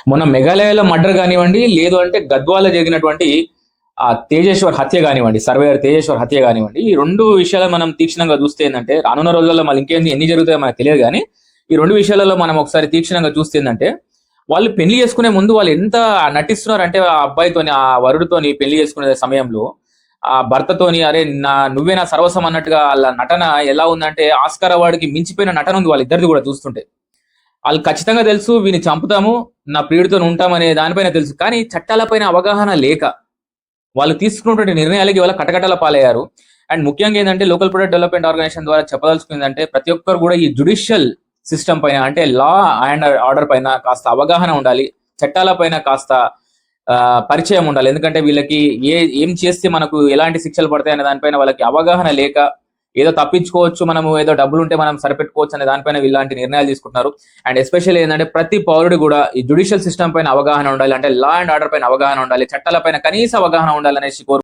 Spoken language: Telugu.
మొన్న మేఘాలయలో మర్డర్ కానివ్వండి, లేదు అంటే గద్వాలో జరిగినటువంటి ఆ తేజేశ్వర్ హత్య కానివ్వండి, సర్వేయర్ తేజేశ్వర్ హత్య కానివ్వండి, ఈ రెండు విషయాలు మనం తీక్షణంగా చూస్తే ఏంటంటే, రానున్న రోజుల్లో మళ్ళీ ఇంకేంది ఎన్ని జరుగుతాయో మనకు తెలియదు కానీ, ఈ రెండు విషయాలలో మనం ఒకసారి తీక్షణంగా చూస్తే ఏంటంటే, వాళ్ళు పెళ్లి చేసుకునే ముందు వాళ్ళు ఎంత నటిస్తున్నారు అంటే, ఆ అబ్బాయితోని, ఆ వరుడితోని పెళ్లి చేసుకునే సమయంలో ఆ భర్తతోని అరే నువ్వే నా సర్వస్వం అన్నట్టుగా వాళ్ళ నటన ఎలా ఉందంటే, ఆస్కార్ అవార్డుకి మించిపోయిన నటన ఉంది వాళ్ళిద్దరిది కూడా చూస్తుంటే. వాళ్ళు ఖచ్చితంగా తెలుసు వీని చంపుతాము, నా ప్రియుడితో ఉంటామనే దానిపైన తెలుసు, కానీ చట్టాలపైన అవగాహన లేక వాళ్ళు తీసుకున్నటువంటి నిర్ణయాలకి ఇవాళ కటకటాల పాలయ్యారు. అండ్ ముఖ్యంగా ఏంటంటే, లోకల్ ప్రొడక్ట్ డెవలప్మెంట్ ఆర్గనైజేషన్ ద్వారా చెప్పదలుచుకుందంటే, ప్రతి ఒక్కరు కూడా ఈ జుడిషియల్ సిస్టమ్ పైన, అంటే లా అండ్ ఆర్డర్ పైన కాస్త అవగాహన ఉండాలి, చట్టాల పైన కాస్త పరిచయం ఉండాలి. ఎందుకంటే వీళ్ళకి ఏం చేస్తే మనకు ఎలాంటి శిక్షలు పడతాయి అనే దానిపైన వాళ్ళకి అవగాహన లేక, ఏదో తప్పించుకోవచ్చు, మనము ఏదో డబ్బులు ఉంటే మనం సరిపెట్టుకోవచ్చు అనే దానిపైన ఇలాంటి నిర్ణయాలు తీసుకుంటున్నారు. అండ్ ఎస్పెషల్లీ ఏంటంటే, ప్రతి పౌరుడు కూడా ఈ జుడిషియల్ సిస్టమ్ పైన అవగాహన ఉండాలి, అంటే లా అండ్ ఆర్డర్ పైన అవగాహన ఉండాలి, చట్టాల పైన కనీస అవగాహన ఉండాలనేసి కోరుకుంటున్నారు.